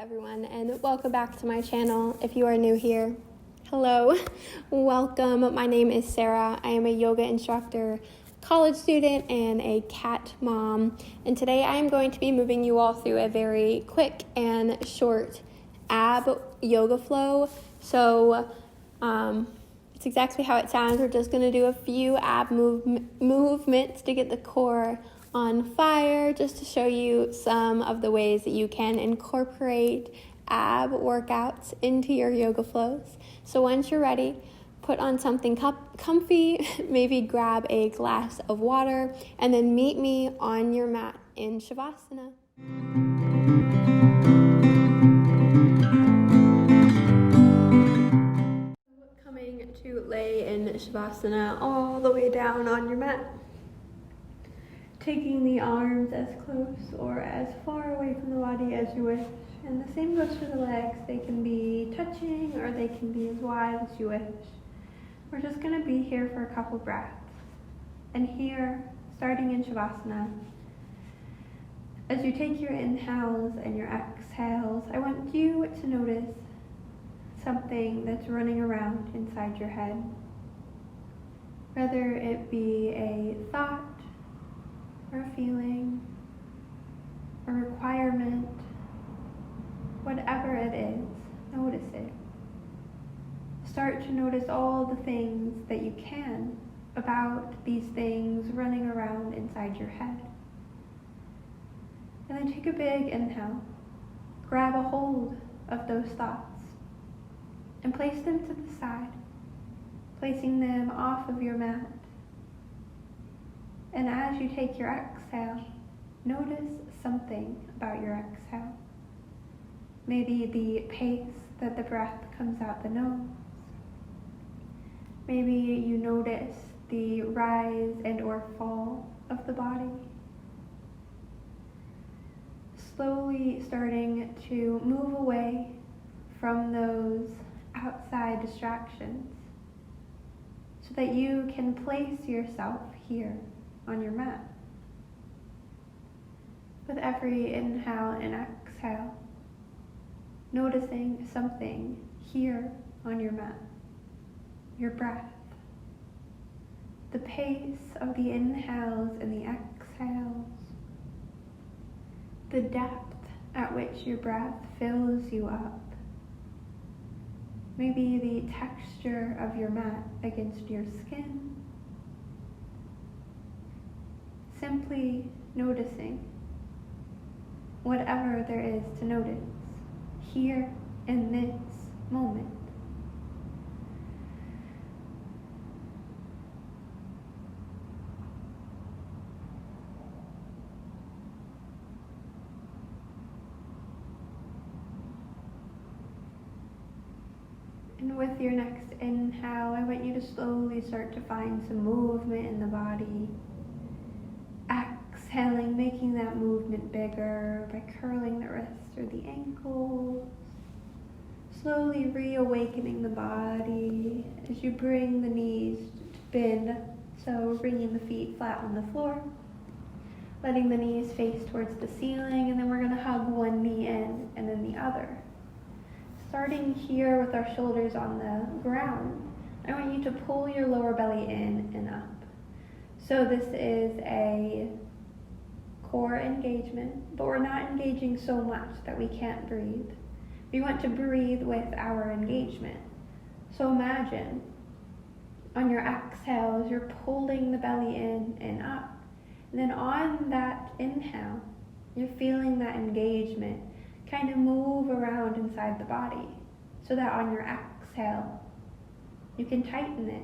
everyone, and welcome back to my channel if you are new here. Hello, welcome. My name is Sarah. I am a yoga instructor, college student, and a cat mom. And today I am going to be moving you all through a very quick and short ab yoga flow. So it's exactly how it sounds. We're just going to do a few ab movements to get the core on fire, just to show you some of the ways that you can incorporate ab workouts into your yoga flows. So once you're ready, put on something comfy, maybe grab a glass of water, and then meet me on your mat in Savasana. Coming to lay in Savasana all the way down on your mat. Taking the arms as close or as far away from the body as you wish. And the same goes for the legs. They can be touching or they can be as wide as you wish. We're just going to be here for a couple breaths. And here, starting in Savasana, as you take your inhales and your exhales, I want you to notice something that's running around inside your head. Whether it be a thought, or a feeling, a requirement, whatever it is, notice it. Start to notice all the things that you can about these things running around inside your head. And then take a big inhale. Grab a hold of those thoughts and place them to the side, placing them off of your mat. And as you take your exhale, notice something about your exhale. Maybe the pace that the breath comes out the nose. Maybe you notice the rise and or fall of the body. Slowly starting to move away from those outside distractions so that you can place yourself here on your mat. With every inhale and exhale, noticing something here on your mat, your breath, the pace of the inhales and the exhales, the depth at which your breath fills you up, maybe the texture of your mat against your skin. Simply noticing whatever there is to notice here in this moment. And with your next inhale, I want you to slowly start to find some movement in the body. Exhaling, making that movement bigger by curling the wrists or the ankles. Slowly reawakening the body as you bring the knees to bend. So bringing the feet flat on the floor. Letting the knees face towards the ceiling, and then we're going to hug one knee in and then the other. Starting here with our shoulders on the ground, I want you to pull your lower belly in and up. So this is a core engagement, but we're not engaging so much that we can't breathe. We want to breathe with our engagement. So imagine on your exhales, you're pulling the belly in and up. And then on that inhale, you're feeling that engagement kind of move around inside the body so that on your exhale, you can tighten it.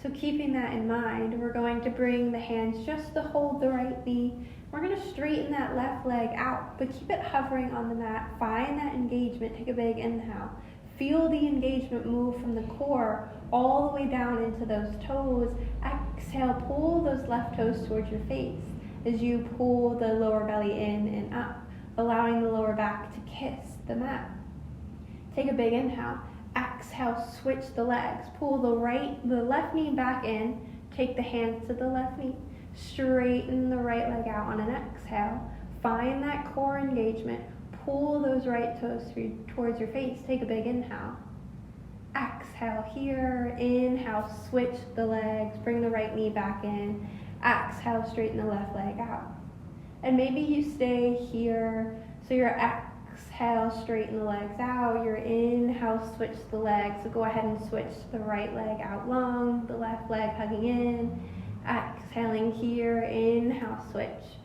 So keeping that in mind, we're going to bring the hands just to hold the right knee. We're going to straighten that left leg out, but keep it hovering on the mat. Find that engagement. Take a big inhale. Feel the engagement move from the core all the way down into those toes. Exhale, pull those left toes towards your face as you pull the lower belly in and up, allowing the lower back to kiss the mat. Take a big inhale. Exhale, switch the legs. Pull the left knee back in. Take the hands to the left knee. Straighten the right leg out on an exhale. Find that core engagement. Pull those right toes towards your face. Take a big inhale. Exhale here. Inhale, switch the legs. Bring the right knee back in. Exhale, straighten the left leg out. And maybe you stay here. So your exhale, straighten the legs out. Your inhale, switch the legs. So go ahead and switch the right leg out long. The left leg hugging in. Exhaling here. Inhale, switch.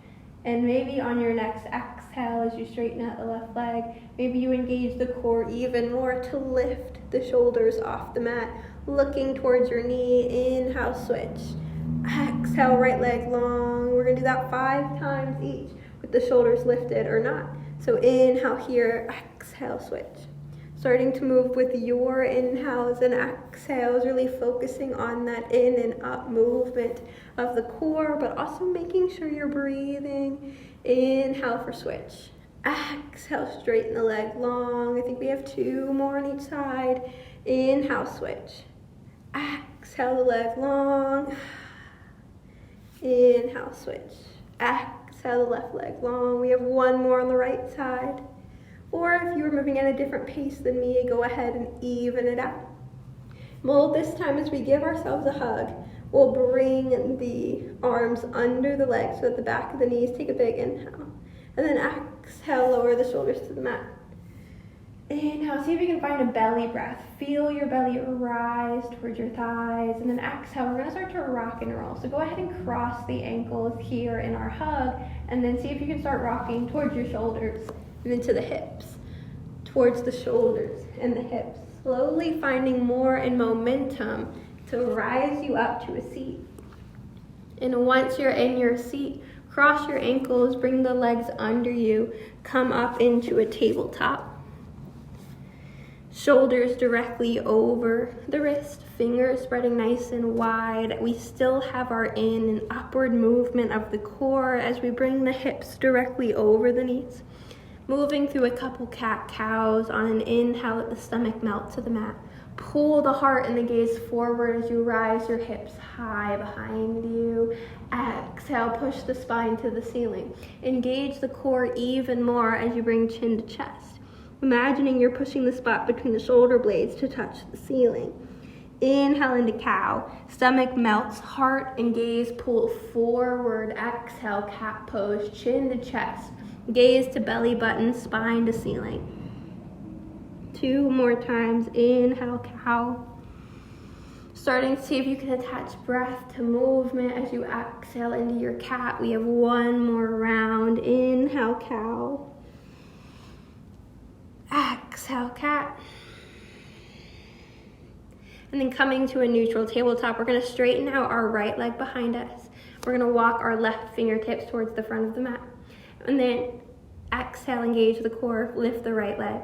And maybe on your next exhale, as you straighten out the left leg, maybe you engage the core even more to lift the shoulders off the mat, looking towards your knee. Inhale, switch. Exhale, right leg long. We're gonna do that 5 times each with the shoulders lifted or not. So inhale here, exhale, switch. Starting to move with your inhales and exhales, really focusing on that in and up movement of the core, but also making sure you're breathing. Inhale for switch. Exhale, straighten the leg long. I think we have 2 more on each side. Inhale, switch. Exhale, the leg long. Inhale, switch. Exhale, the left leg long. We have 1 more on the right side. Or if you were moving at a different pace than me, go ahead and even it out. Well, this time as we give ourselves a hug, we'll bring the arms under the legs so at the back of the knees. Take a big inhale. And then exhale, lower the shoulders to the mat. Inhale, see if you can find a belly breath. Feel your belly rise towards your thighs. And then exhale, we're gonna start to rock and roll. So go ahead and cross the ankles here in our hug. And then see if you can start rocking towards your shoulders. And then to the hips, towards the shoulders and the hips. Slowly finding more in momentum to rise you up to a seat. And once you're in your seat, cross your ankles, bring the legs under you, come up into a tabletop. Shoulders directly over the wrist, fingers spreading nice and wide. We still have our in and upward movement of the core as we bring the hips directly over the knees. Moving through a couple cat-cows. On an inhale, let the stomach melt to the mat. Pull the heart and the gaze forward as you rise your hips high behind you. Exhale, push the spine to the ceiling. Engage the core even more as you bring chin to chest. Imagining you're pushing the spot between the shoulder blades to touch the ceiling. Inhale into cow. Stomach melts, heart and gaze pull forward. Exhale, cat pose, chin to chest. Gaze to belly button, spine to ceiling. 2 more times. Inhale, cow. Starting to see if you can attach breath to movement as you exhale into your cat. We have 1 more round. Inhale, cow. Exhale, cat. And then coming to a neutral tabletop, we're gonna straighten out our right leg behind us. We're gonna walk our left fingertips towards the front of the mat. And then exhale, engage the core, lift the right leg.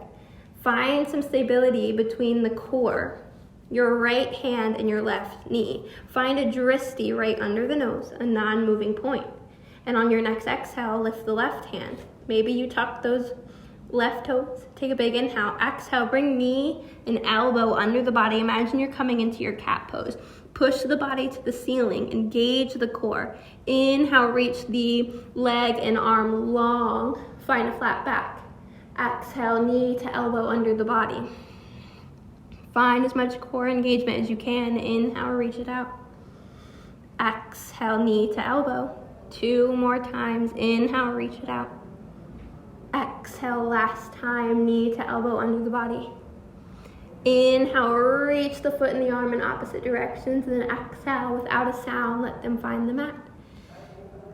Find some stability between the core, your right hand and your left knee. Find a dristi right under the nose, a non-moving point. And on your next exhale, lift the left hand. Maybe you tuck those left toes. Take a big inhale. Exhale, bring knee and elbow under the body. Imagine you're coming into your cat pose. Push the body to the ceiling, engage the core. Inhale, reach the leg and arm long. Find a flat back. Exhale, knee to elbow under the body. Find as much core engagement as you can. Inhale, reach it out. Exhale, knee to elbow. 2 more times. Inhale, reach it out. Exhale, last time, knee to elbow under the body. Inhale, reach the foot and the arm in opposite directions, and then exhale without a sound, let them find the mat.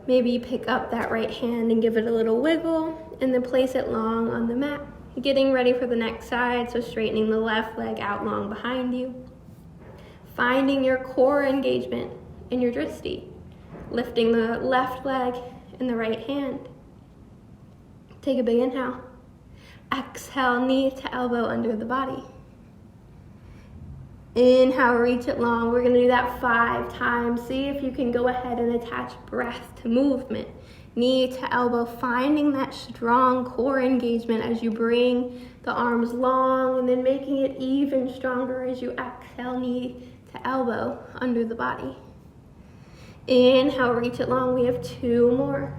Maybe you pick up that right hand and give it a little wiggle, and then place it long on the mat. Getting ready for the next side, so straightening the left leg out long behind you. Finding your core engagement in your dristi. Lifting the left leg and the right hand. Take a big inhale. Exhale, knee to elbow under the body. Inhale, reach it long. We're gonna do that 5 times. See if you can go ahead and attach breath to movement. Knee to elbow, finding that strong core engagement as you bring the arms long, and then making it even stronger as you exhale, knee to elbow under the body. Inhale, reach it long. We have 2 more.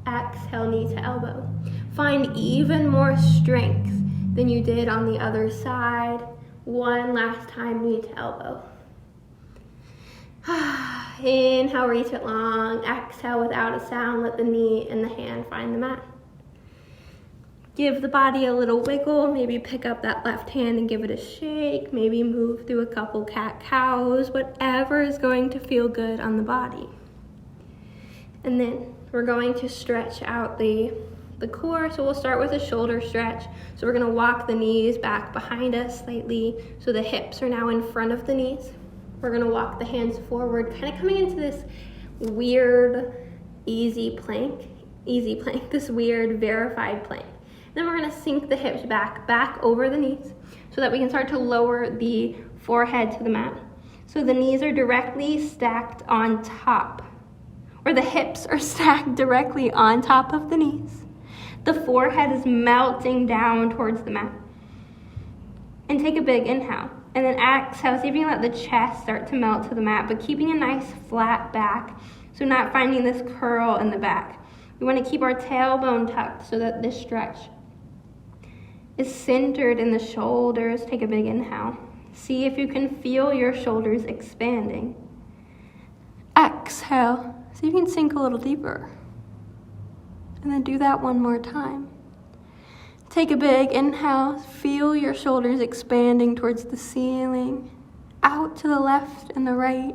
Exhale, knee to elbow. Find even more strength than you did on the other side. One last time, knee to elbow. Inhale, reach it long. Exhale without a sound. Let the knee and the hand find the mat. Give the body a little wiggle. Maybe pick up that left hand and give it a shake. Maybe move through a couple cat-cows. Whatever is going to feel good on the body. And then we're going to stretch out the core. So we'll start with a shoulder stretch. So we're going to walk the knees back behind us slightly. So the hips are now in front of the knees. We're going to walk the hands forward, kind of coming into this weird, easy plank, this weird verified plank. Then we're going to sink the hips back over the knees so that we can start to lower the forehead to the mat. So the knees are directly stacked on top, or the hips are stacked directly on top of the knees. The forehead is melting down towards the mat. And take a big inhale. And then exhale, see if you can let the chest start to melt to the mat, but keeping a nice flat back, so not finding this curl in the back. We want to keep our tailbone tucked so that this stretch is centered in the shoulders. Take a big inhale. See if you can feel your shoulders expanding. Exhale, see if you can sink a little deeper. And then do that one more time. Take a big inhale, feel your shoulders expanding towards the ceiling, out to the left and the right,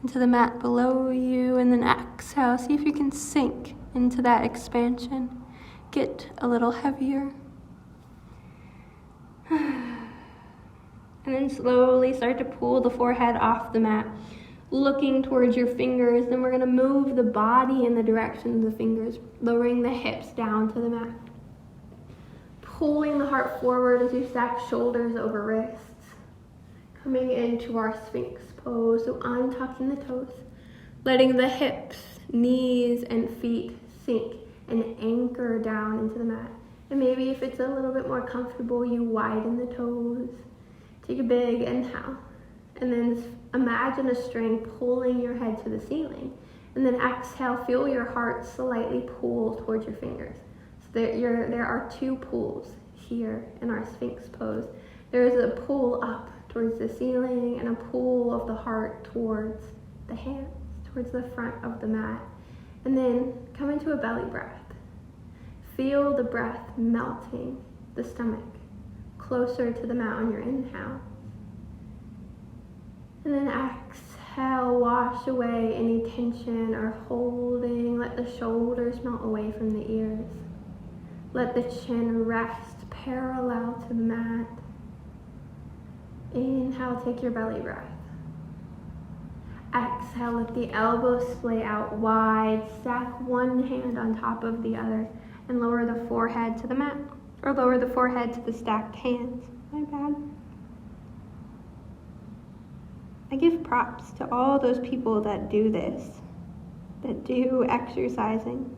into the mat below you, and then exhale, see if you can sink into that expansion. Get a little heavier. And then slowly start to pull the forehead off the mat, looking towards your fingers. Then we're going to move the body in the direction of the fingers, lowering the hips down to the mat. Pulling the heart forward as you stack shoulders over wrists. Coming into our Sphinx Pose, so untucking the toes. Letting the hips, knees, and feet sink and anchor down into the mat. And maybe if it's a little bit more comfortable, you widen the toes. Take a big inhale. And then imagine a string pulling your head to the ceiling. And then exhale, feel your heart slightly pull towards your fingers. There are two pulls here in our Sphinx Pose. There is a pull up towards the ceiling and a pull of the heart towards the hands, towards the front of the mat. And then come into a belly breath. Feel the breath melting the stomach closer to the mat on your inhale. And then exhale, wash away any tension or holding. Let the shoulders melt away from the ears. Let the chin rest parallel to the mat. Inhale, take your belly breath. Exhale, let the elbows splay out wide. Stack one hand on top of the other and lower the forehead to the mat. Or lower the forehead to the stacked hands. My bad. I give props to all those people that do this, that do exercising.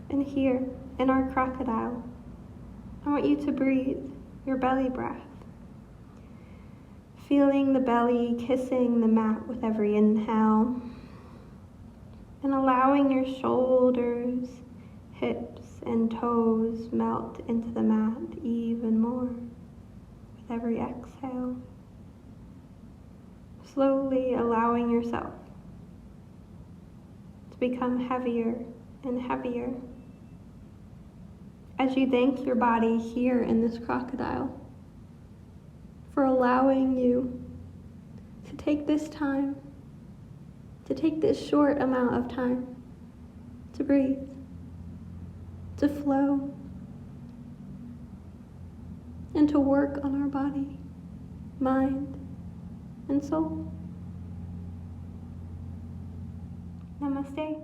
And here, in our crocodile, I want you to breathe your belly breath. Feeling the belly kissing the mat with every inhale. And allowing your shoulders, hips, and toes melt into the mat even more with every exhale. Slowly allowing yourself to become heavier and heavier as you thank your body here in this crocodile for allowing you to take this time, to take this short amount of time to breathe, to flow, and to work on our body, mind, and soul. Namaste.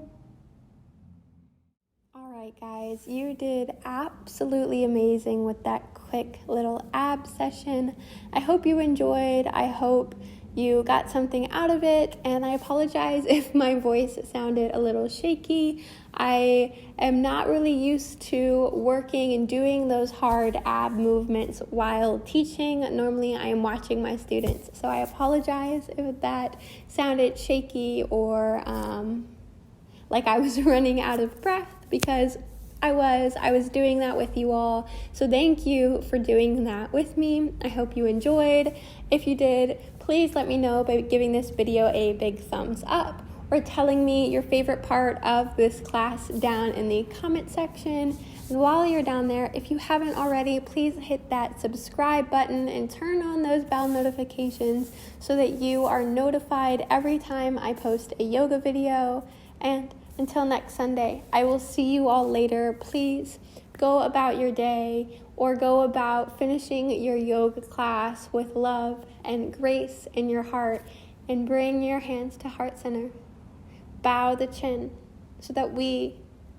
All right, guys, you did absolutely amazing with that quick little ab session. I hope you enjoyed. I hope you got something out of it, and I apologize if my voice sounded a little shaky. I am not really used to working and doing those hard ab movements while teaching. Normally I am watching my students, so I apologize if that sounded shaky or like I was running out of breath, because I was doing that with you all. So thank you for doing that with me. I hope you enjoyed. If you did, please let me know by giving this video a big thumbs up or telling me your favorite part of this class down in the comment section. And while you're down there, if you haven't already, please hit that subscribe button and turn on those bell notifications so that you are notified every time I post a yoga video. And until next Sunday, I will see you all later. Please go about your day or go about finishing your yoga class with love and grace in your heart, and bring your hands to heart center. Bow the chin so that we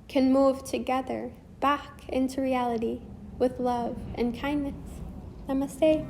can move together back into reality with love and kindness. Namaste.